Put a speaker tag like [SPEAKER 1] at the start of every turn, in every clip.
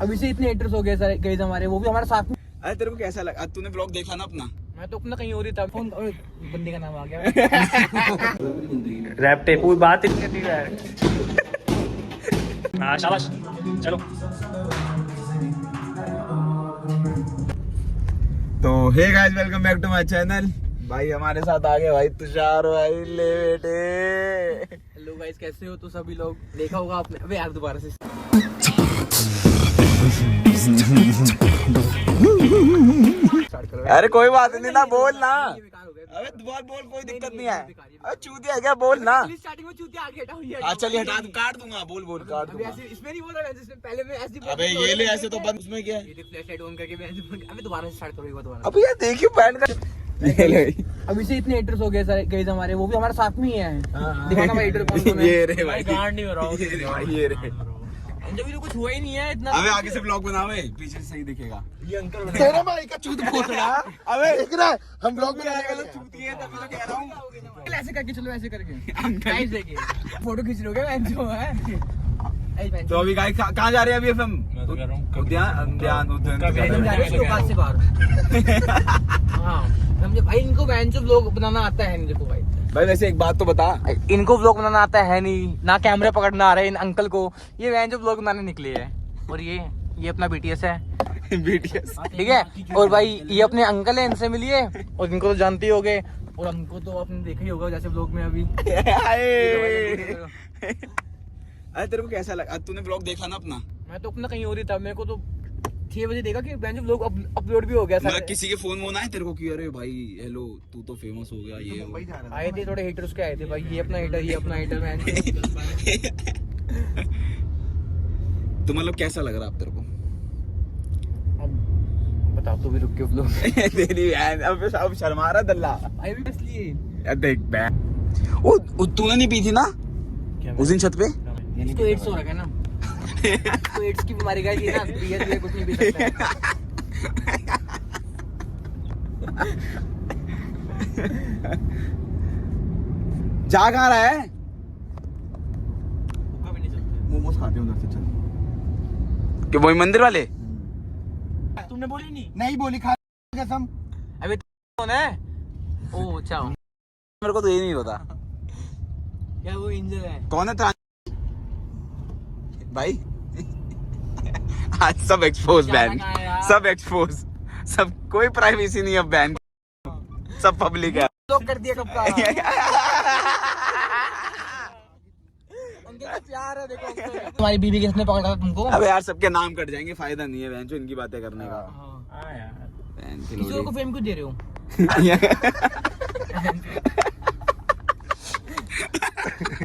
[SPEAKER 1] अभी से इतने हेटर्स हो गए सारे गाइस हमारे, वो भी हमारे साथ में।
[SPEAKER 2] अरे तेरे को कैसा लगा? तूने ब्लॉग देखा ना अपना?
[SPEAKER 1] मैं तो अपना कहीं और ही था। फोन बंदे का नाम आ गया।
[SPEAKER 3] रैप टेप कोई बात ही नहीं करती है। हाँ शाबाश चलो।
[SPEAKER 2] तो hey guys, welcome back to my channel. भाई हमारे साथ आ गए भाई तुषार भाई ले बेटे।
[SPEAKER 1] हेलो गाइस, कैसे हो? तो सभी लोग देखा होगा आपने। अबे यार दोबारा से
[SPEAKER 2] अरे कोई बात नहीं ना, बोल ना। अबे बोल बोल, कोई दिक्कत नहीं है। अबे चूतिया है क्या? बोल ना।
[SPEAKER 1] स्टार्टिंग में चूतिया आगे हटा हुई है।
[SPEAKER 2] हाँ चलिए हटा दूं, काट दूंगा। बोल बोल काट दूंगा।
[SPEAKER 1] ऐसे इसमें नहीं बोल रहा, जिसमें पहले में ऐसे।
[SPEAKER 2] अबे ये ले ऐसे तो बंद, उसमें क्या है?
[SPEAKER 1] ये फ्लैश लाइट ऑन करके मैं ऐसे। अबे दोबारा से स्टार्ट करो एक बार दोबारा।
[SPEAKER 2] अबे यार देखियो पैंट का।
[SPEAKER 1] अभी से इतने हेटर्स हो गए सारे गाइस हमारे, वो भी हमारे साथ में ही है। दिखाना भाई हेटर कौन कौन है।
[SPEAKER 2] ये रे भाई,
[SPEAKER 1] गांड नहीं हो रहा हूं।
[SPEAKER 2] ये रे।
[SPEAKER 1] जब भी तो कुछ हुआ ही नहीं है इतना।
[SPEAKER 2] अबे आगे से ब्लॉग बनाओ, पीछे से सही दिखेगा।
[SPEAKER 1] ये अंकल
[SPEAKER 4] तेरे भाई का चूत फूट रहा।
[SPEAKER 2] अबे
[SPEAKER 4] देख रहा है हम ब्लॉग बनाने वाले।
[SPEAKER 2] चूतिया है तभी तो कह रहा हूँ।
[SPEAKER 1] ऐसे करके चलो, ऐसे करके गाइस देखिए फोटो खींच रहे हो क्या? मैं जो है
[SPEAKER 2] तो अभी गाइस कहाँ जा रहे हैं? अभी हम उद्यान
[SPEAKER 1] हम जा रहे हैं लोकाल से बाहर। हाँ समझे भाई, इनको वैन जो व्लॉग बनाना आता है नहीं। देखो भाई,
[SPEAKER 2] भाई वैसे एक बात तो बता,
[SPEAKER 1] इनको व्लॉग बनाना आता है नहीं ना, कैमरे पकड़ना आ रहा है इन अंकल को। ये वैन जो व्लॉग बनाने निकले है। और ये अपना बीटीएस है।
[SPEAKER 2] बीटीएस
[SPEAKER 1] ठीक है। और भाई ये अपने अंकल है, इनसे मिलिए। और इनको तो जानते ही होगे, और हमको तो आपने देखा ही होगा जैसे व्लॉग में अभी।
[SPEAKER 2] अरे तेरे को कैसा लगा? तूने ब्लॉग देखा ना अपना?
[SPEAKER 1] मैं तो अपना कहीं और ही था। मेरे को तो 6 बजे देखा कि जो व्लॉग अपलोड भी हो गया था।
[SPEAKER 2] मतलब किसी के फोन वोन आए तेरे को कि अरे भाई हेलो तू तो फेमस हो गया ये वो?
[SPEAKER 1] आए थे थोड़े हेटर्स के, आए थे भाई। ये अपना हेटर, ये अपना हेटर। मैं
[SPEAKER 2] तो मतलब कैसा लग रहा अब तेरे को?
[SPEAKER 1] अब बताओ तो भी, रुक के व्लॉग।
[SPEAKER 2] तेरी अब शर्मा रहा दल्ला।
[SPEAKER 1] भाई भी इसलिए
[SPEAKER 2] देख बैग वो तूने नहीं पी थी ना उस दिन छत पे?
[SPEAKER 1] इसको एड्स हो रखा है ना। इसको एड्स की बीमारी का ये ना, ये कुछ नहीं पी सकता है।
[SPEAKER 2] जा कहाँ रहा है?
[SPEAKER 1] कभी नहीं चलते।
[SPEAKER 2] मोमोज खाते हैं उधर से, चल। कि वही मंदिर वाले?
[SPEAKER 1] तुमने बोली नहीं?
[SPEAKER 4] नहीं बोली, खा कसम।
[SPEAKER 1] अबे कौन है? ओ अच्छा,
[SPEAKER 2] मेरे को तो ये नहीं होता
[SPEAKER 1] क्या वो एंजल है?
[SPEAKER 2] कौन है भाई। आज सब एक्सपोज बैन, सब एक्सपोज, सब कोई प्राइवेसी नहीं अब बैन, सब पब्लिक है।
[SPEAKER 1] लोग कर दिया कब का। उनके प्यार है देखो। तुम्हारी बीबी किसने पकड़ा था तुमको?
[SPEAKER 2] अबे यार सबके नाम कट जाएंगे, फायदा नहीं है बहन जो इनकी बातें करने का।
[SPEAKER 1] हाँ यार,
[SPEAKER 2] बहन की
[SPEAKER 1] किसी
[SPEAKER 2] लोड़ी।
[SPEAKER 1] को फेम क्यों दे रहे हो?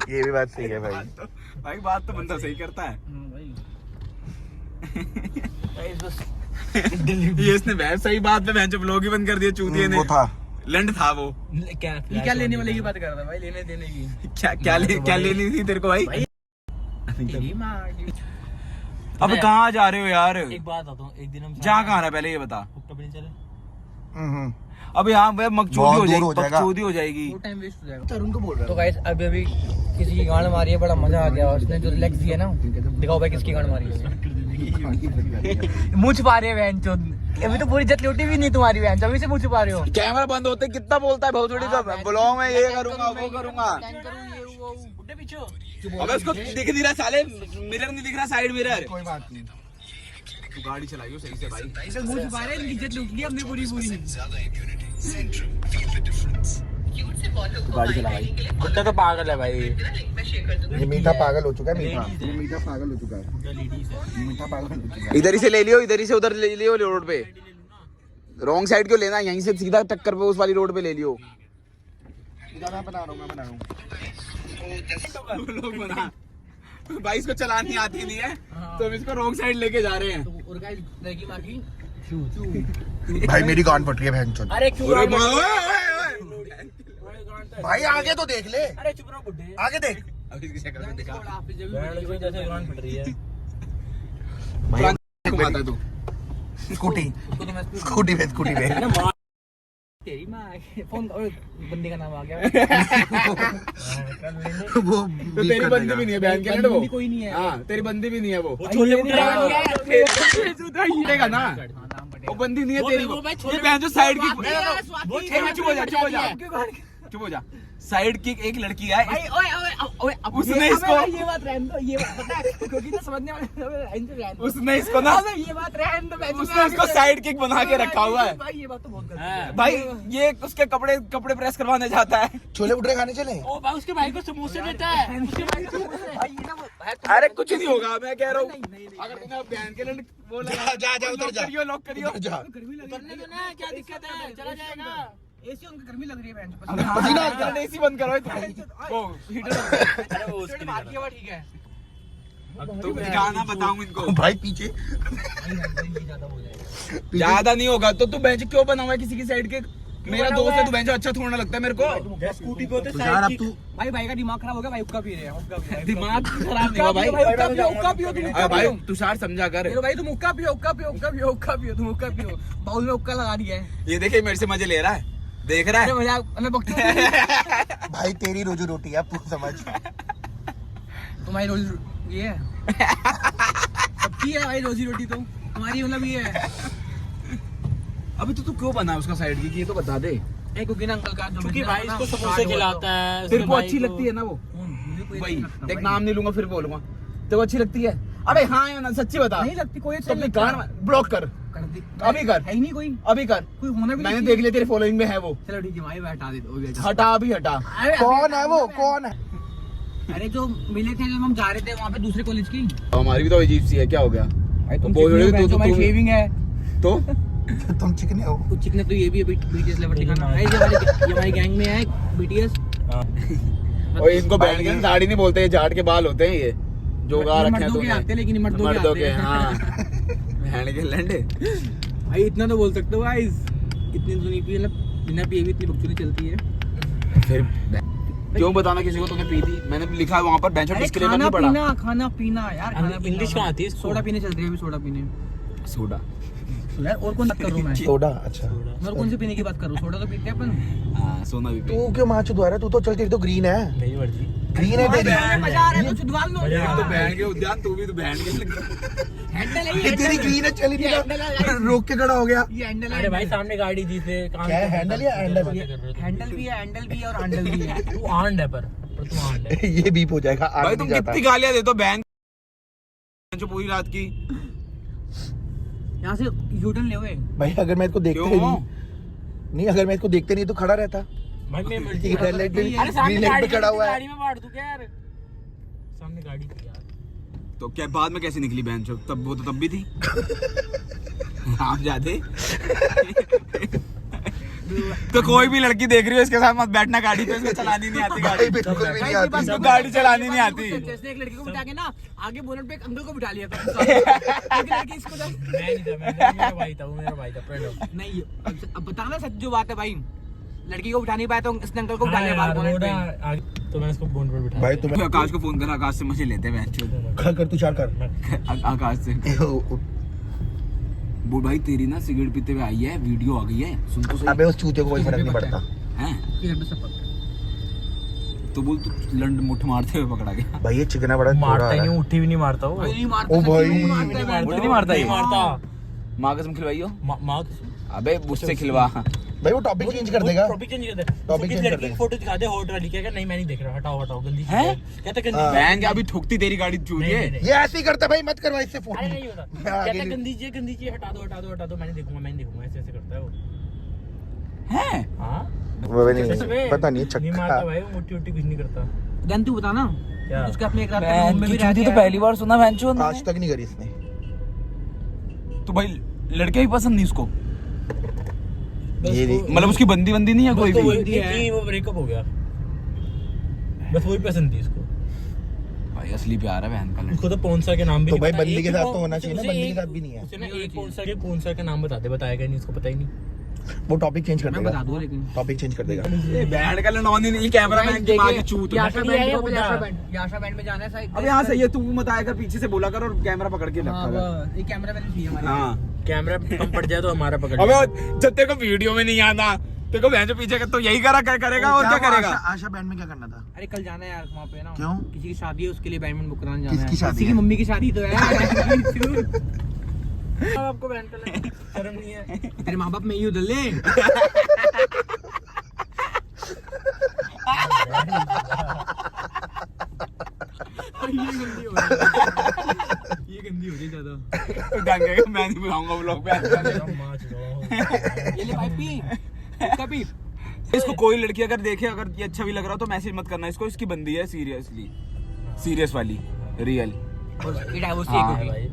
[SPEAKER 4] ये भी बात सही है भाई।
[SPEAKER 2] भाई बात तो बंदा सही करता है। ये इसने बहन सही बात पे बहन जो ब्लॉग ही बंद कर दिया चूतिए ने।
[SPEAKER 4] वो था
[SPEAKER 2] लंड था वो।
[SPEAKER 1] क्या लेने वाले की बात कर रहा था भाई? लेने देने की
[SPEAKER 2] क्या लेनी थी तेरे को भाई?
[SPEAKER 1] तेरी माँ की।
[SPEAKER 2] अब कहाँ जा रहे हो यार?
[SPEAKER 1] एक बात आता हूँ, एक दिन हम
[SPEAKER 2] जा कहाँ रहा है पहले ये बता।
[SPEAKER 1] हुक्का पे नहीं चले?
[SPEAKER 2] अब यहाँ पे
[SPEAKER 4] बहुत
[SPEAKER 2] मकचूदी
[SPEAKER 4] दूर हो जाएगा।
[SPEAKER 2] मकचूदी हो जाएगी।
[SPEAKER 1] वो टाइम वेस्ट हो जाएगा।
[SPEAKER 4] तरुण को बोल रहा
[SPEAKER 1] तो गाइस अभी किसी की गांड मारी है, बड़ा मजा आ गया। उसने जो रिलैक्स दिया ना, दिखाओ भाई किसकी गांड मारी है। मुंह छुपा रहे हैं बहन चोद। अभी तो पूरी इज्जत लूटी भी नहीं तुम्हारी बहन, अभी से मुंह छुपा रहे हो।
[SPEAKER 2] कैमरा बंद होते कितना बोलता है भौचड़ी का, ब्लॉग में ये करूंगा वो करूंगा। अबे उसको दिख नहीं रहा साले, मिरर नहीं दिख रहा, साइड मिरर।
[SPEAKER 4] कोई बात नहीं।
[SPEAKER 2] तू गाड़ी चलाइयो सही से भाई।
[SPEAKER 1] मुंह छुपा रहे हैं, इज्जत लूट ली हमने पूरी।
[SPEAKER 2] गाड़ी चला भाई।
[SPEAKER 1] कुत्ता तो पागल है भाई।
[SPEAKER 4] ये मीठा पागल हो चुका है। मीठा पागल हो चुका है। मीठा पागल हो चुका है।
[SPEAKER 2] इधर ही से ले लियो, इधर ही से उधर ले लियो रोड पे। रॉन्ग साइड क्यों लेना, यहीं से सीधा टक्कर पे उस वाली रोड पे ले लियो।
[SPEAKER 4] मैं बना रहा हूँ।
[SPEAKER 2] लोग बना भाई, इसको चलानी आती नहीं है तो हम इसको रॉन्ग साइड लेके जा रहे हैं।
[SPEAKER 1] और गाइस लड़की मार की।
[SPEAKER 4] भाई मेरी गांड फट रही है बहन चोद।
[SPEAKER 1] अरे क्यों?
[SPEAKER 4] भाई आगे तो देख ले।
[SPEAKER 1] अरे चुप रहो बुड्ढे,
[SPEAKER 4] आगे देख।
[SPEAKER 2] अब इसकी शक्ल में दिखा।
[SPEAKER 1] जैसे गांड फट रही है।
[SPEAKER 2] घुमाता तू
[SPEAKER 4] स्कूटी पे
[SPEAKER 1] तेरी माँ फोन बंदे का नाम आ गया।
[SPEAKER 4] वो
[SPEAKER 2] तो तेरी बंदी भी नहीं है बहन के वो,
[SPEAKER 1] कोई नहीं है।
[SPEAKER 2] हाँ तेरी बंदी भी नहीं है वो,
[SPEAKER 3] छोले
[SPEAKER 2] देगा ना वो बंदी नहीं है तेरी वो, ये बहन जो साइड की, चुप हो जा चुप हो जा चुप हो जा, साइड की एक लड़की है, उसने इसको,
[SPEAKER 1] ये बात रहने दो, ये बात पता है क्योंकि ना समझने वाले
[SPEAKER 2] उसने इसको ना,
[SPEAKER 1] ये बात रहने दो,
[SPEAKER 2] उसने उसको साइड किक बना के रखा हुआ है
[SPEAKER 1] भाई। ये बात तो बहुत गलत है
[SPEAKER 2] भाई, ये उसके कपड़े प्रेस करवाने जाता है।
[SPEAKER 4] छोले भटूरे खाने चले।
[SPEAKER 3] ओ भाई उसके भाई को समोसे देता है। उसके भाई को
[SPEAKER 1] भाई ये ना वो
[SPEAKER 2] अरे कुछ नहीं होगा, मैं कह रहा हूँ अगर तूने बहन के लिए वो लगा,
[SPEAKER 4] जा उधर जा,
[SPEAKER 2] लॉक करियो
[SPEAKER 4] जा।
[SPEAKER 1] गर्मी लग
[SPEAKER 3] करने दो ना, क्या दिक्कत है, चला जाएगा।
[SPEAKER 1] एसी उनकी गर्मी लग रही है बहन
[SPEAKER 2] पसीना आता है, एसी बंद करो वो हीटर।
[SPEAKER 3] अरे वो उसके लिए
[SPEAKER 1] बाकी है ठीक है।
[SPEAKER 2] तो गाना बताऊं इनको,
[SPEAKER 4] भाई पीछे
[SPEAKER 1] ज्यादा हो जाएगा।
[SPEAKER 2] ज्यादा नहीं होगा तो तू बेंच क्यों बना हुआ है किसी की साइड के? मेरा दोस्त है, तू बेंच अच्छा थोड़ा लगता है मेरे को।
[SPEAKER 3] स्कूटी पे होते
[SPEAKER 4] तुषार अब तू
[SPEAKER 1] भाई का दिमाग खराब हो गया भाई, हुक्का पी रहे हैं, हुक्का पी रहे हैं।
[SPEAKER 2] दिमाग खराब नहीं हुआ भाई,
[SPEAKER 1] हुक्का पियो तुम,
[SPEAKER 2] अरे भाई तुषार समझा कर,
[SPEAKER 1] चलो भाई तुम हुक्का पियो, हुक्का पियो, हुक्का पियो, हुक्का पियो, तुम हुक्का पियो। बाउल में हुक्का लगा दिया है।
[SPEAKER 2] ये देखे मेरे से मजे ले रहा है, देख रहा
[SPEAKER 1] अरे
[SPEAKER 2] है।
[SPEAKER 1] मजाक मैं बकचोद हूँ।
[SPEAKER 4] भाई तेरी रोजी रोटी है, अब तू समझ।
[SPEAKER 1] तुम्हारी रोजी ये है सबकी है भाई, रोजी रोटी तो तुम्हारी मतलब ये है।
[SPEAKER 2] अभी तो तू क्यों बना उसका साइड की, ये तो बता दे।
[SPEAKER 1] एक कुकिंग अंकल का जो
[SPEAKER 3] क्योंकि भाई इसको समोसे खिलाता है।
[SPEAKER 2] तेरे को अच्छी लगती है ना वो, भाई देख नाम नहीं लूंगा फिर बोलूंगा, तेरे को अच्छी लगती है? अबे हाँ या ना, सच्ची बता।
[SPEAKER 1] नहीं लगती कोई
[SPEAKER 2] तो अपने कान ब्लॉक कर,
[SPEAKER 1] कर दी
[SPEAKER 2] अभी कर,
[SPEAKER 1] है ही नहीं कोई,
[SPEAKER 2] अभी कर।
[SPEAKER 1] कोई होना भी
[SPEAKER 2] मैंने
[SPEAKER 1] नहीं
[SPEAKER 2] देख लिया तेरे फॉलोइंग में है वो।
[SPEAKER 1] चलो ठीक है भाई हटा दे दो,
[SPEAKER 2] हटा अभी हटा।
[SPEAKER 4] कौन है वो, कौन है?
[SPEAKER 1] अरे जो मिले थे जब हम जा रहे थे वहाँ पे दूसरे कॉलेज की,
[SPEAKER 2] हमारी भी तो अजीब सी है, क्या हो गया?
[SPEAKER 1] भाई तुम
[SPEAKER 2] बोल रहे हो,
[SPEAKER 1] तुम्हारी
[SPEAKER 2] तू
[SPEAKER 1] शेविंग है
[SPEAKER 2] तो
[SPEAKER 4] तुम चिकने हो।
[SPEAKER 1] कुछ चिकने तो ये भी है बीटीएस लेवल दिखाना है। ये हमारी गैंग में है बीटीएस।
[SPEAKER 2] और इनको बैंड के दाढ़ी नहीं बोलते, ये झाड़ के बाल होते हैं, ये जोगा रखे हैं
[SPEAKER 1] मर्दों के आते हैं, लेकिन मर्दों के आते हैं।
[SPEAKER 2] हाँ बैंड के लंडे।
[SPEAKER 1] भाई इतना तो बोल सकते हो भाई, इतनी सुनी पी मतलब बिना पिए भी इतनी बकचोदी चलती है।
[SPEAKER 2] फिर क्यों बताना किसी को तुमने पी थी? मैंने लिखा है वहाँ पर बेंच पर डिस्क्लेमर नहीं पढ़ा।
[SPEAKER 1] खाना पीना यार, खाना पीना।
[SPEAKER 3] इंग्लिश कहाँ आती है इसको?
[SPEAKER 1] सोडा पीने चल रही है अभी, सोडा पीने
[SPEAKER 2] सोडा
[SPEAKER 1] यार। और कौन बात कर रहा हूँ मैं?
[SPEAKER 4] सोडा, अच्छा।
[SPEAKER 1] मैं और कौन से पीने की बात कर रहा हूँ? सोडा तो पीते हैं अपन।
[SPEAKER 2] हाँ सोना भी पी।
[SPEAKER 4] तू क्यों माँ चुदवा रहा है? तू तो चल, तेरी तो ग्रीन है,
[SPEAKER 3] मेरी मर्जी।
[SPEAKER 4] ग्रीन है तेरी।
[SPEAKER 1] मजा आ रहा है तो चुदवाल लो।
[SPEAKER 2] तो बैंड के उद्यान, तू भी तो बैंड के
[SPEAKER 1] हैंडल है
[SPEAKER 4] ये तेरी ग्रीन है, चल
[SPEAKER 1] ये हैंडल है।
[SPEAKER 4] रोक के खड़ा हो गया।
[SPEAKER 1] ये हैंडल है।
[SPEAKER 3] अरे भाई सामने गाड़ी दी थे।
[SPEAKER 4] क्या है, हैंडल या हैंडल?
[SPEAKER 1] हैंडल भी है, हैंडल भी है और हैंडल भी है।
[SPEAKER 3] तू आंड है पर तू आंड है।
[SPEAKER 4] ये बीप हो जाएगा, आग
[SPEAKER 2] भाई
[SPEAKER 4] नहीं
[SPEAKER 2] तुम
[SPEAKER 4] जाता।
[SPEAKER 2] कितनी गालियां देते हो बैंड जो पूरी रात की।
[SPEAKER 1] यहाँ से यूटर्न ले हुए।
[SPEAKER 4] भाई अगर मैं इसको देखते
[SPEAKER 2] क्यों?
[SPEAKER 4] नहीं, अगर मैं इसको देखते नहीं तो खड़ा रहता।
[SPEAKER 3] भाई मैं मर्जी।
[SPEAKER 4] ये रेड लाइट पे,
[SPEAKER 3] अरे सामने
[SPEAKER 4] ग्रीन लाइट पे
[SPEAKER 3] गाड़ी
[SPEAKER 4] खड़ा हुआ है।
[SPEAKER 3] गाड़ी में बांट दूं क्या यार? सामने गाड़ी थी यार।
[SPEAKER 2] तो क्या बाद में कैसे निकली बैंड? तब वो तो तब भी थी। आप जाते तो कोई भी लड़की देख रही हो इसके साथ मत बैठना गाड़ी पे, इसको चलानी नहीं आती गाड़ी।
[SPEAKER 4] भाई बिल्कुल भी नहीं आती।
[SPEAKER 2] इसको गाड़ी चलानी नहीं आती।
[SPEAKER 1] जैसे एक लड़की को बिठा के ना आगे बोनट पे एक अंकल को बिठा लिया था। एक लड़की इसको
[SPEAKER 3] मैं नहीं था, मेरा भाई था, वो मेरा भाई था। फ्रेंड
[SPEAKER 1] नहीं, अब बताना सच जो बात है भाई, लड़की को बिठा नहीं पाया तो इसने अंकल को बिठा लिया बाहर बोनट पे।
[SPEAKER 3] तो मैंने इसको बोन पर बिठा
[SPEAKER 4] भाई तुम्हें
[SPEAKER 2] आकाश को फोन करा, आकाश से मजे लेते हैं बैंड।
[SPEAKER 4] कर, तू चार कर।
[SPEAKER 2] आकाश से वो भाई तेरी ना सिगरेट पीते हुए आई है, वीडियो आ गई है, सुन तो सही।
[SPEAKER 4] अबे उस चूते को कोई फर्क नहीं पड़ता।
[SPEAKER 2] हैं तो बोल तू लंड मुठ मारते हुए पकड़ा गया।
[SPEAKER 4] भाई ये चिकना बड़ा
[SPEAKER 3] मारता ही नहीं, उठी भी नहीं मारता वो।
[SPEAKER 1] नहीं मारता,
[SPEAKER 4] ओ भाई।
[SPEAKER 1] सच्ची में मारता है बैंड।
[SPEAKER 2] मुठ नहीं मारता ये?
[SPEAKER 3] नहीं मारता।
[SPEAKER 2] माँ कसम खिलवाई हो?
[SPEAKER 3] माँ
[SPEAKER 2] अबे मुझसे खिलवा।
[SPEAKER 4] भाई वो टॉपिक चेंज कर देगा।
[SPEAKER 3] टॉपिक चेंज कर दे।
[SPEAKER 4] टॉपिक
[SPEAKER 3] किस
[SPEAKER 4] चेंज कर
[SPEAKER 3] लड़की की
[SPEAKER 4] देगा।
[SPEAKER 3] फोटो दिखा दे हॉट वाली। क्या नहीं मैं नहीं देख रहा, हटाओ हटाओ, गंदी चीज़
[SPEAKER 2] हैं?
[SPEAKER 3] है। कहते गंदी
[SPEAKER 4] हाँ।
[SPEAKER 3] चीज़ है।
[SPEAKER 2] बहन के अभी ठुकती तेरी गाड़ी चूतिए।
[SPEAKER 3] नहीं, नहीं,
[SPEAKER 4] ये ऐसे ही करता है भाई, मत करवा इससे फोन।
[SPEAKER 3] अरे नहीं होता।
[SPEAKER 4] मैं आगे
[SPEAKER 3] कहता
[SPEAKER 4] नहीं-
[SPEAKER 3] गंदी चीज़, गंदी चीज़, हटा दो हटा दो हटा दो, मैं नहीं देखूंगा, ऐसे ऐसे करता है वो।
[SPEAKER 2] हैं?
[SPEAKER 3] हाँ
[SPEAKER 4] वो भी
[SPEAKER 3] कैसे बे?
[SPEAKER 4] नहीं पता, नहीं
[SPEAKER 3] नहीं मारता
[SPEAKER 4] छक्का।
[SPEAKER 3] भाई, वो मोटी मोटी कुछ नहीं करता।
[SPEAKER 1] गन तू बता ना
[SPEAKER 3] क्या?
[SPEAKER 1] उसके अपने एक रात के रूम में भी रहती है।
[SPEAKER 2] पहली बार सुना बहन चोद।
[SPEAKER 4] आज तक नहीं करी इसने।
[SPEAKER 2] तो भाई लड़के भी पसंद नहीं उसको?
[SPEAKER 4] ये देख।
[SPEAKER 2] मतलब उसकी बंदी नहीं है कोई
[SPEAKER 3] बस तो
[SPEAKER 2] भी?
[SPEAKER 3] वही थी, वो ब्रेकअप हो गया, बस वही पसंद थी इसको।
[SPEAKER 2] भाई असली प्यार है बहन का।
[SPEAKER 3] उसको तो पौंसा के नाम भी
[SPEAKER 4] तो
[SPEAKER 3] नहीं
[SPEAKER 4] भाई
[SPEAKER 3] पता।
[SPEAKER 4] बंदी
[SPEAKER 3] एक
[SPEAKER 4] के साथ
[SPEAKER 3] वो-
[SPEAKER 4] तो होना चाहिए ना,
[SPEAKER 3] उसे
[SPEAKER 4] बंदी के
[SPEAKER 3] एक-
[SPEAKER 4] साथ भी नहीं है।
[SPEAKER 3] उसे ना एक पौंसा के नाम बताया नहीं, उसको पता ही नहीं।
[SPEAKER 4] वो टॉपिक चेंज कर
[SPEAKER 1] मैं बता
[SPEAKER 4] देगा,
[SPEAKER 1] दूं लेकिन
[SPEAKER 4] टॉपिक चेंज कर देगा।
[SPEAKER 2] बैंड का लड़वानी नहीं, कैमरा मैन की माँ की चूत।
[SPEAKER 1] याशा
[SPEAKER 3] है,
[SPEAKER 1] बैंड
[SPEAKER 3] बुड्ढा।
[SPEAKER 1] याशा बैंड में जाना है साइड।
[SPEAKER 2] अब यहाँ सही है, तू मत आया कर, पीछे से बोला कर और कैमरा पकड़ के
[SPEAKER 1] हाँ
[SPEAKER 2] रखा कर।
[SPEAKER 1] बस, एक कैमरा मैन भी है हमारे।
[SPEAKER 2] हाँ
[SPEAKER 3] कैमरा कम पड़ जाए तो हमारा पकड़
[SPEAKER 2] अबे
[SPEAKER 3] लेगा।
[SPEAKER 2] जब तेरे को वीडियो में नहीं आना देखो बहन जो पीछे तो यही करेगा और क्या करेगा।
[SPEAKER 4] आशा बैंड में क्या करना था?
[SPEAKER 1] अरे कल जाना है यार वहाँ पे ना।
[SPEAKER 4] क्यों?
[SPEAKER 1] किसी की शादी है, उसके लिए बैंड बुक कराने जाना है।
[SPEAKER 4] किसकी शादी
[SPEAKER 1] किसी की
[SPEAKER 4] है?
[SPEAKER 1] मम्मी की शादी तो है। आपको बैंड का शर्म नहीं है? तेरे माँ बाप में ही उधर ले। ये गंदी हो रही ज्यादा।
[SPEAKER 2] मैं नहीं बुलाऊंगा व्लॉग पे।
[SPEAKER 1] ये ले भाई पी। इसका पी।
[SPEAKER 2] इसको कोई लड़की अगर देखे, अगर ये अच्छा भी लग रहा हो तो मैसेज मत करना इसको, इसकी बंदी है सीरियसली, सीरियस वाली, रियल।
[SPEAKER 1] ये डाइवोर्स ही है क्योंकि।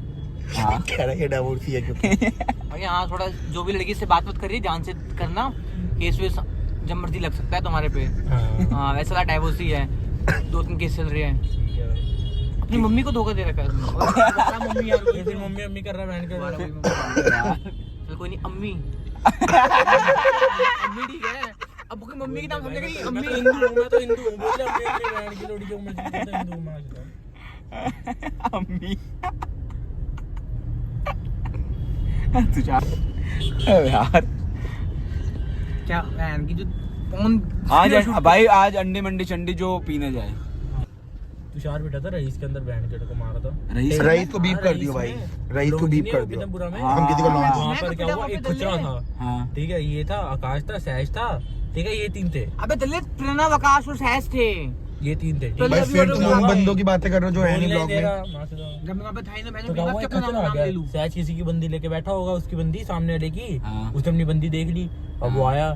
[SPEAKER 2] हाँ
[SPEAKER 4] कह रहा है डाइवोर्स ही है क्योंकि।
[SPEAKER 1] भाई हाँ, थोड़ा जो भी लड़की से बात कर रही है ध्यान से करना, केस वेस जब मर्जी लग सकता है तुम्हारे पे। हाँ वैसे वाला डाइवोर्स ही है, 2-3 केस चल रहे हैं। अपनी मम्मी को धोखा दे रखा है मम्मी यार, फिर मम्मी कर रहा है बहन का। चल कोई नहीं, अम्मी अम्मी ठीक है। अब कोई मम्मी की नाम समझेगा कि अम्मी। मैं तो हिंदू हूं, बोल अम्मी अपनी बहन की लोड़ी को मैं हिंदू हूं।
[SPEAKER 2] अम्मी यार
[SPEAKER 1] क्या बहन की जो कौन
[SPEAKER 2] आज भाई, आज अंडे मंडी चंडी जो पीने जाए।
[SPEAKER 3] तुषार बेटा था रईस के अंदर बैंड को मारा था।
[SPEAKER 4] रईस को बीप कर दियो भाई, रईस को बीप कर दियो। हम किसी को लॉन्च।
[SPEAKER 3] वहाँ पर क्या हुआ, एक खुचरा था, ठीक है, ये था आकाश था, सहज था, ठीक है, ये 3 थे।
[SPEAKER 1] अबे दलित, प्रणव, आकाश और सहज थे,
[SPEAKER 3] ये 3 थे।
[SPEAKER 4] भाई फिर तुम उन बंदों की बातें कर रहे हो जो है नहीं ब्लॉग में।
[SPEAKER 1] जब मैं वहाँ पे था ही ना, मैंने
[SPEAKER 3] तो क्या हुआ,
[SPEAKER 1] अपना नाम ले लूं।
[SPEAKER 3] सहज किसी की बंदी लेके बैठा होगा, उसकी बंदी सामने वाले की, उसने अपनी बंदी देख ली, अब वो आया,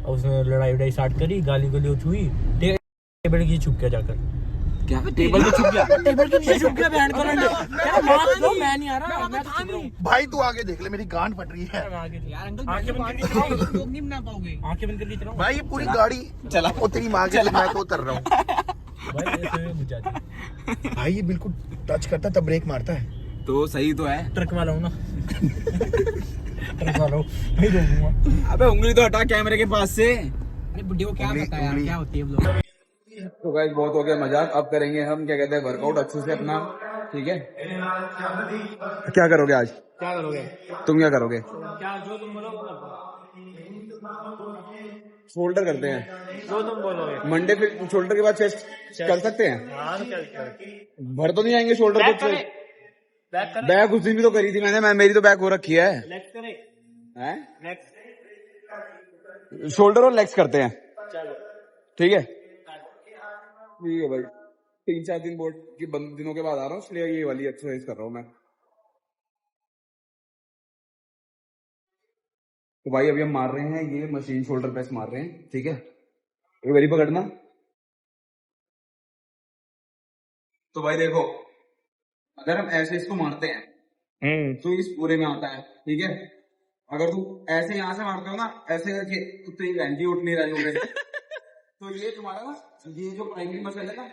[SPEAKER 3] उसने लड़ाई स्टार्ट करी, गाली गलौज हुई, टेबल की छुप गया जाकर।
[SPEAKER 2] क्या टेबल पे छुप गया?
[SPEAKER 1] टेबल के नीचे छुप गया बहन का लंडा। मैं नहीं आ रहा, मैं था नहीं।
[SPEAKER 4] भाई तू आगे देख ले, मेरी गांड फट रही है
[SPEAKER 1] यार अंकल, आंखें बंद करके लोग नहीं बना पाओगे।
[SPEAKER 3] आंखें बंद कर ली चलाओ
[SPEAKER 4] भाई। ये पूरी गाड़ी चला वो तेरी माँ के लिए, मैं तो उतर रहा हूँ
[SPEAKER 3] भाई, ऐसे बुझ जाती है।
[SPEAKER 4] भाई। ये बिल्कुल टच करता तब ब्रेक मारता है।
[SPEAKER 2] तो सही तो है।
[SPEAKER 3] ट्रक वाला हूँ ना। ट्रक वाला हूँ, नहीं रोकूंगा।
[SPEAKER 2] अबे उंगली तो हटा कैमरे के पास से।
[SPEAKER 1] अरे बुड्ढी को क्या पता यार क्या होती है व्लॉग।
[SPEAKER 2] तो गाइस बहुत हो गया मजाक, अब करेंगे हम क्या कहते हैं वर्कआउट अच्छे से अपना, ठीक है। क्या करोगे आज?
[SPEAKER 1] क्या करोगे?
[SPEAKER 2] तुम क्या करोगे?
[SPEAKER 1] क्या जो तुम बोलो
[SPEAKER 2] शोल्डर करते हैं,
[SPEAKER 1] जो तुम बोलोगे।
[SPEAKER 2] मंडे फिर शोल्डर के बाद चेस्ट कर सकते हैं। भर तो नहीं आएंगे शोल्डर को? बैक उस दिन भी तो करी थी मैंने, मेरी तो बैक हो रखी है। शोल्डर और लेग्स करते हैं, ठीक है। ठीक है भाई, 3-4 दिन बोर्ड की दिनों के बाद आ रहा हूँ, इसलिए ये वाली एक्सरसाइज कर रहा हूँ मैं। तो भाई अभी हम मार रहे हैं ये मशीन शोल्डर प्रेस मार रहे हैं, ठीक है। ये वही पकड़ना। तो भाई देखो, अगर हम ऐसे इसको मारते हैं तो इस पूरे में आता है, ठीक है। अगर तू ऐसे यहाँ से मारते हो ना, ऐसे करके तो तेरी गांडी उठ नहीं रही होगी। तो ये तुम्हारा ना, ये जो प्राइमरी मसल है ना,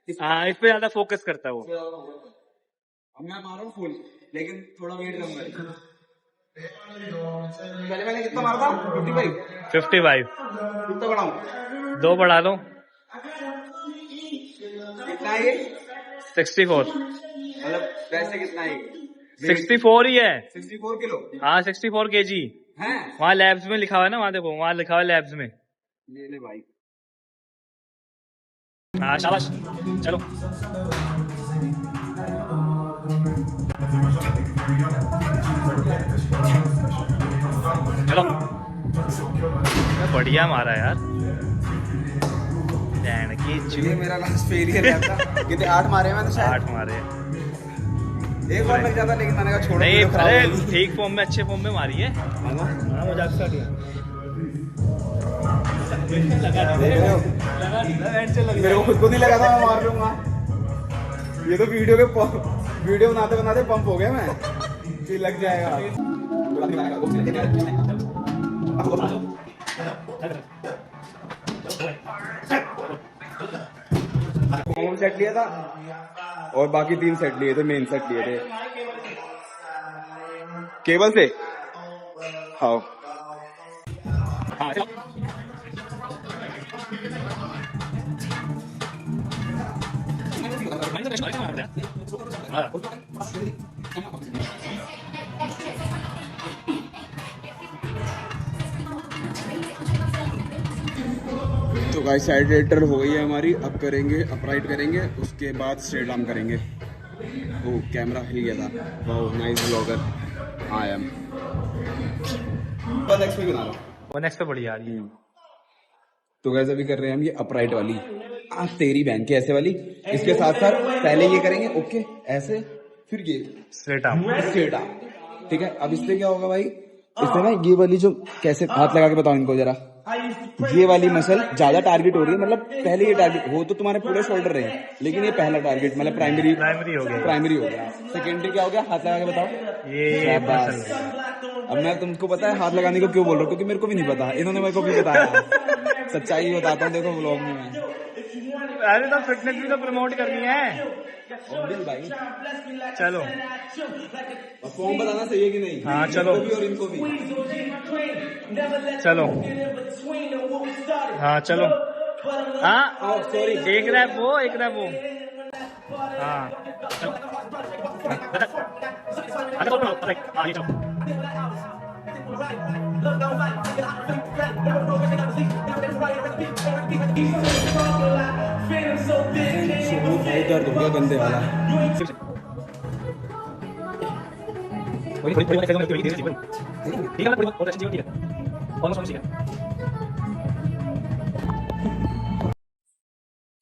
[SPEAKER 3] इस पे ज्यादा फोकस करता है वो।
[SPEAKER 2] अब मैं मार रहा हूँ फुल, लेकिन थोड़ा वेट कम कर। पहले मैंने कितना मारा था? 55। कितना बढ़ाऊं?
[SPEAKER 3] 2 बढ़ा लो।
[SPEAKER 2] कितना है ये?
[SPEAKER 3] 64।
[SPEAKER 2] मतलब वैसे कितना है?
[SPEAKER 3] 64 ही है।
[SPEAKER 2] 64 किलो।
[SPEAKER 3] हाँ 64 kg
[SPEAKER 2] है।
[SPEAKER 3] वहाँ लैब्स में लिखा हुआ है ना, वहाँ देखो, वहाँ लिखा हुआ है लैब्स में।
[SPEAKER 2] ये ले भाई।
[SPEAKER 3] हाँ शाबाश, चलो। चलो बढ़िया मारा यार।
[SPEAKER 2] ये मेरा लास्ट फेलियर था। कितने 8 मारे मैंने शायद।
[SPEAKER 3] 8 मारे।
[SPEAKER 2] एक बार लग जाता, लेकिन मैंने कहा छोड़ो।
[SPEAKER 3] नहीं अरे ठीक फॉर्म में, अच्छे फॉर्म में मारी है। मजाक से
[SPEAKER 2] मेरे को खुद को नहीं लगा था मैं मार लूंगा। ये तो वीडियो बनाते बनाते पंप हो गया मैं, फिर लग जाएगा। कौन सेट लिया था और बाकी 3 सेट लिए थे, मेन सेट लिए थे केबल से। हाँ गाइस साइड रेटर हो गई है हमारी, अब करेंगे अपराइट करेंगे, उसके बाद स्ट्रेट आर्म करेंगे। ओ कैमरा हिल गया था। Wow nice blogger I am. 1x पे बना रहा हूं।
[SPEAKER 3] 1x पे बढ़िया आ रही है।
[SPEAKER 2] तो गैस अभी कर रहे हैं हम ये अपराइट वाली, तेरी बहन की ऐसे वाली। इसके साथ साथ पहले ये करेंगे ओके ऐसे, फिर ये
[SPEAKER 3] स्ट्रेट आर्म।
[SPEAKER 2] ठीक है। अब इससे क्या होगा भाई, इससे ना ये वाली जो, कैसे हाथ लगा के बताओ इनको जरा, ये वाली मसल ज्यादा टारगेट हो रही है। मतलब पहले ये टारगेट हो तो तुम्हारे पूरे शोल्डर रहे, लेकिन ये पहला टारगेट मतलब प्राइमरी हो गया। सेकेंडरी क्या हो गया, हाथ लगा के बताओ।
[SPEAKER 3] ये
[SPEAKER 2] बस। अब मैं तुमको पता है हाथ लगाने को क्यों बोल रहा हूँ, क्योंकि मेरे को भी नहीं पता, इन्होंने मेरे को भी बताया। सच्चाई बताता हूँ, देखो व्लॉग में मैं।
[SPEAKER 3] अरे तो फिटनेस भी तो प्रमोट करनी है
[SPEAKER 2] भाई
[SPEAKER 3] चलो।
[SPEAKER 2] फॉर्म बताना सही है कि नहीं।
[SPEAKER 3] हाँ चलो।
[SPEAKER 2] इनको भी और इनको भी।
[SPEAKER 3] चलो हाँ चलो। हाँ
[SPEAKER 2] सॉरी,
[SPEAKER 3] एक रैप वो हाँ
[SPEAKER 2] दर्द हो गया गंदे वाला।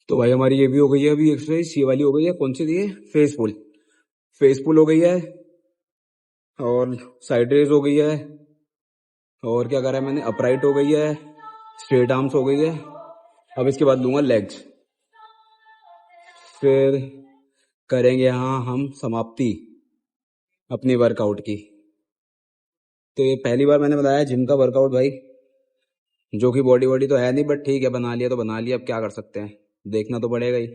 [SPEAKER 2] तो भाई हमारी ये भी हो गई है अभी एक्सरसाइज, ये वाली हो गई है। कौन सी दी है, फेस पुल हो गई है, और साइड रेज हो गई है, और क्या करा है मैंने, अपराइट हो गई है, स्ट्रेट आर्म्स हो गई है। अब इसके बाद लूंगा लेग्स, फिर करेंगे यहाँ हम समाप्ति अपनी वर्कआउट की। तो ये पहली बार मैंने बताया जिम का वर्कआउट भाई, जो कि बॉडी तो है नहीं, बट ठीक है बना लिया तो बना लिया, अब क्या कर सकते हैं, देखना तो पड़ेगा ही।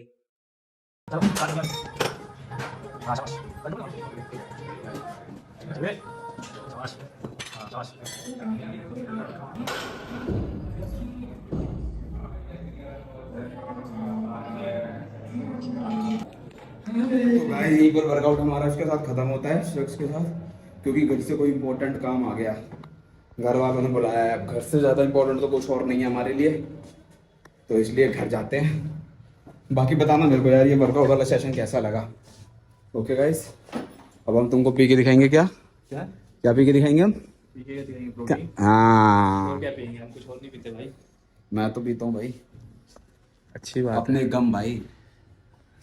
[SPEAKER 2] तो भाई एक बार वर्कआउट हमारा इसके साथ खत्म होता है, शख्स के साथ, क्योंकि घर से कोई इंपॉर्टेंट काम आ गया, घर वालों ने बुलाया है। घर से ज़्यादा इंपॉर्टेंट तो कुछ और नहीं है हमारे लिए, तो इसलिए घर जाते हैं। बाकी बताना मेरे को यार ये वर्कआउट वाला सेशन कैसा लगा। ओके गाइस, अब हम तुमको पी के दिखाएंगे। क्या पी के दिखाएंगे हम? हाँ
[SPEAKER 3] क्या पियेंगे हम, कुछ और नहीं पीते भाई।
[SPEAKER 2] मैं तो पीता हूँ भाई,
[SPEAKER 3] अच्छी बात
[SPEAKER 2] अपने गम भाई।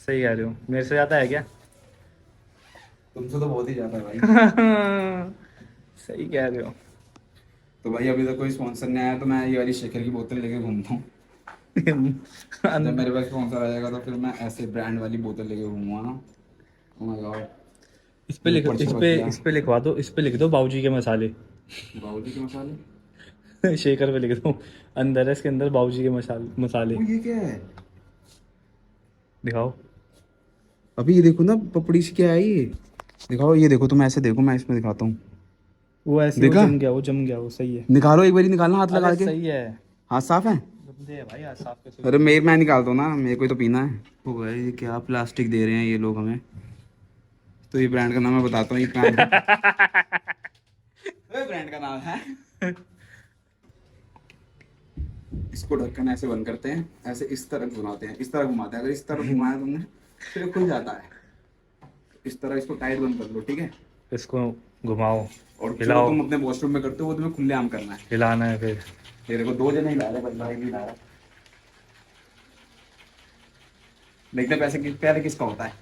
[SPEAKER 3] सही कह रहे हो, मेरे से ज्यादा है क्या?
[SPEAKER 2] तुमसे तो बहुत ही ज्यादा है भाई।
[SPEAKER 3] सही कह रहे हो।
[SPEAKER 2] तो भाई अभी तक कोई स्पॉन्सर नहीं आया, तो मैं ये वाली शेखर की बोतल लेके घूमता हूँ। जब मेरे पास स्पॉन्सर आ जाएगा तो फिर मैं ऐसे ब्रांड वाली बोतल लेके घूमूंगा ना। Oh my God.
[SPEAKER 3] इस पे लिखवा दो, इस पे लिख दो बाबूजी के मसाले।
[SPEAKER 2] बाबूजी के मसाले
[SPEAKER 3] शेखर पे लिख दो, अंदर है इसके अंदर बाबूजी के मसाले।
[SPEAKER 2] ये क्या है,
[SPEAKER 3] दिखाओ।
[SPEAKER 2] अभी ये देखो ना पपड़ी से क्या है ये, दिखाओ। ये देखो तुम ऐसे देखो, मैं इसमें दिखाता हूँ।
[SPEAKER 3] वो ऐसे
[SPEAKER 2] देखा?
[SPEAKER 3] वो जम गया वो सही है।
[SPEAKER 2] निकालो एक बारी, निकालना हाथ लगा के।
[SPEAKER 3] सही है,
[SPEAKER 2] हाथ साफ है
[SPEAKER 3] भाई, हाथ साफ कैसे?
[SPEAKER 2] अरे मैं निकालता हूँ ना, मेरे को तो पीना है। तो भाई ये क्या प्लास्टिक दे रहे हैं ये लोग हमें। तो ये ब्रांड का नाम मैं बताता हूँ, ये ब्रांड का नाम है। इसको ढक्कन ऐसे बंद करते हैं, ऐसे इस तरह घुमाते हैं, इस तरह घुमाते हैं। अगर इस तरह घुमाया तुमने फिर खुल जाता है। इस तरह इसको टाइट बंद कर लो, ठीक है।
[SPEAKER 3] इसको घुमाओ
[SPEAKER 2] और जो तुम अपने वॉशरूम में करते हो वो तुम्हें खुले आम करना है,
[SPEAKER 3] हिलाना है। फिर
[SPEAKER 2] ये देखो 2 जने हिला रहे, बंदा ही हिला रहा है। देखते पहले किसका होता है,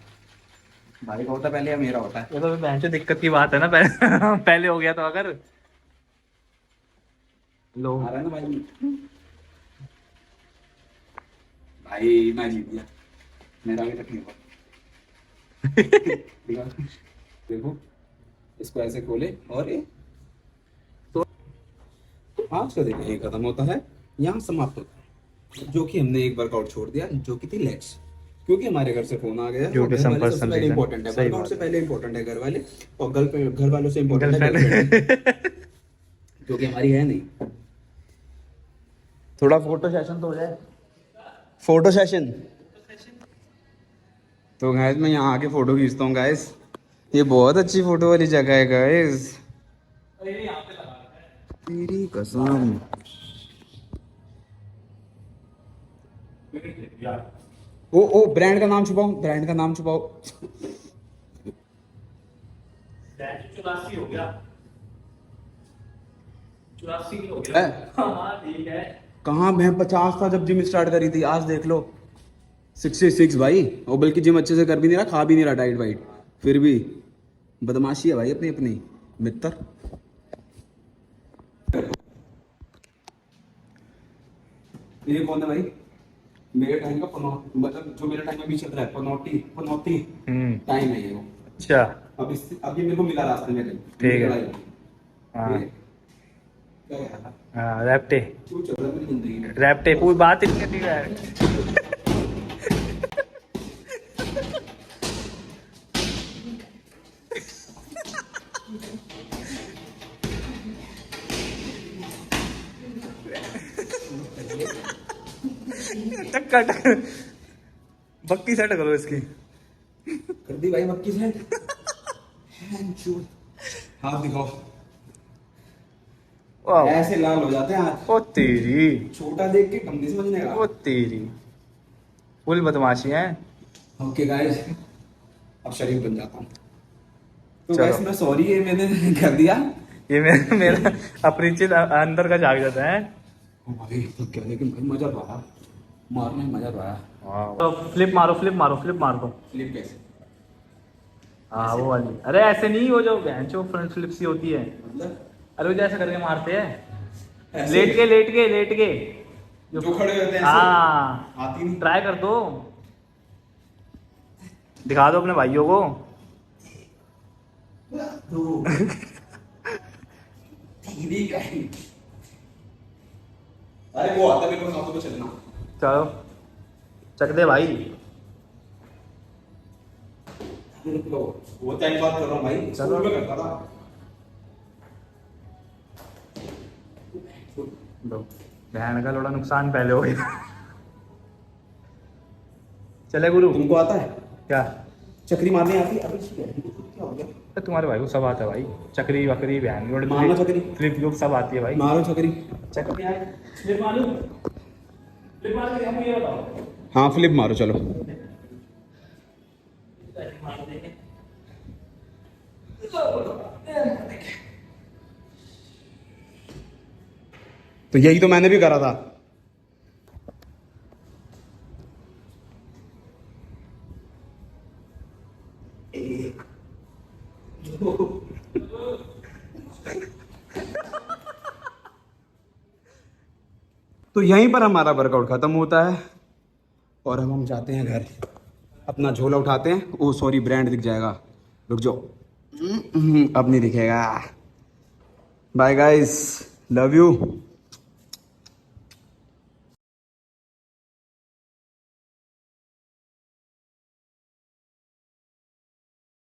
[SPEAKER 2] भाई का होता है पहले या मेरा होता है?
[SPEAKER 3] ये तो बहन से दिक्कत की बात है ना। पहले हो गया तो अगर लो
[SPEAKER 2] आ रहा है ना भाई मैं जीत गया, मेरा अभी तक नहीं हुआ। देखो इसको ऐसे खोले और ये तो आज का दिन ये खत्म होता है, यहाँ समाप्त होता है। जो कि हमने एक वर्कआउट छोड़ दिया, जो कि थी लेग्स, क्योंकि हमारे घर से फोन आ गया।
[SPEAKER 3] जो कि सबसे
[SPEAKER 2] पहले इम्पोर्टेंट है, वर्कआउट से पहले इम्पोर्टेंट है घर वाले, और घर वालों से इम्पोर्टेंट है गर्लफ्रेंड, जो कि हमारी है नहीं। थोड़ा फोटो सेशन तो हो जाए, फोटो सेशन। तो गाइस मैं यहाँ आके फोटो खींचता हूँ गाइस, ये बहुत अच्छी फोटो वाली जगह है गाइस, तेरी कसम। ओ ब्रांड का नाम छुपाओ, ब्रांड का नाम छुपाओ।
[SPEAKER 3] 84 हो गया, 84 हो गया। हाँ ठीक है।
[SPEAKER 2] कहाँ मैं 50 था जब जिम स्टार्ट करी थी, आज देख लो 66 भाई। और बल्कि जिम अच्छे से कर भी नहीं रहा, खा भी नहीं रहा डाइट वाइट, फिर भी बदमाशी है भाई अपनी अपनी मित्र। ये कौन है भाई? मेरे टाइम का मतलब जो मेरे टाइम में भी चल रहा है पनौती टाइम है ये वो।
[SPEAKER 3] अच्छा
[SPEAKER 2] अब ये मेरे को मिला रास्ते में कहीं।
[SPEAKER 3] ठीक है।
[SPEAKER 2] हाँ
[SPEAKER 3] हाँ रैप्टे
[SPEAKER 2] क्यों चल रहा है मेरी जिंदगी में?
[SPEAKER 3] रैप्टे कोई बात ही नहीं करती है। टक्कर बक्की सेट करो इसकी।
[SPEAKER 2] कर दी भाई मक्की से। हाथ दिखाओ।
[SPEAKER 3] वाह
[SPEAKER 2] ऐसे लाल हो जाते हैं हाथ।
[SPEAKER 3] ओ तेरी,
[SPEAKER 2] छोटा देख के कम नहीं समझने का।
[SPEAKER 3] ओ तेरी फुल बदमाशी है।
[SPEAKER 2] ओके गाइस, अब शरीफ बन जाता हूँ। तो
[SPEAKER 3] चलो।
[SPEAKER 2] गाइस मैं सॉरी, ये मैंने कर दिया।
[SPEAKER 3] ये मेरा अपरिचित अंदर का जाग जाता है।
[SPEAKER 2] ओ भाई तो क्या, लेकिन भाई मजा तो आया, मारने में मजा तो आया।
[SPEAKER 3] तो फ्लिप मारो फ्लिप मारो फ्लिप मार दो।
[SPEAKER 2] फ्लिप कैसे?
[SPEAKER 3] हाँ वो वाली, अरे ऐसे नहीं, वो जो बेंचो फ्रंट फ्लिप सी होती है,
[SPEAKER 2] मतलब
[SPEAKER 3] अरे वो जैसे करके मारते हैं,
[SPEAKER 2] ऐसे?
[SPEAKER 3] लेट के
[SPEAKER 2] जो खड़े होते हैं ऐसे?
[SPEAKER 3] हाँ
[SPEAKER 2] आती नहीं।
[SPEAKER 3] ट्राई कर दो, दिखा दो अपने भाइयों को।
[SPEAKER 2] अरे वो आता है मेरे को साथ में चलना।
[SPEAKER 3] चलो चक दे भाई।
[SPEAKER 2] वो टाइम बात कर रहा हूँ भाई,
[SPEAKER 3] चलो।
[SPEAKER 2] स्कूल में करता था।
[SPEAKER 3] दो बहन का थोड़ा नुकसान पहले हो गया। चले गुरु।
[SPEAKER 2] तुमको आता है
[SPEAKER 3] क्या
[SPEAKER 2] चक्री मारनी आती है? अबे क्या हो गया?
[SPEAKER 3] तुम्हारे भाई को सब आता है भाई, चक्री वकरी बहन
[SPEAKER 2] मारो चक्री।
[SPEAKER 3] फ्लिप फ्लूप सब आती है भाई।
[SPEAKER 2] मारो चक्री।
[SPEAKER 3] चक्री फ्लिप मारो, फ्लिप मार के हमको ये बताओ।
[SPEAKER 2] हाँ फ्लिप मारो चलो। तो यही तो मैंने भी करा था। तो यहीं पर हमारा वर्कआउट खत्म होता है और अब हम जाते हैं घर, अपना झोला उठाते हैं। ओ सॉरी, ब्रांड दिख जाएगा, रुक जाओ। अब नहीं दिखेगा। Bye guys, love you.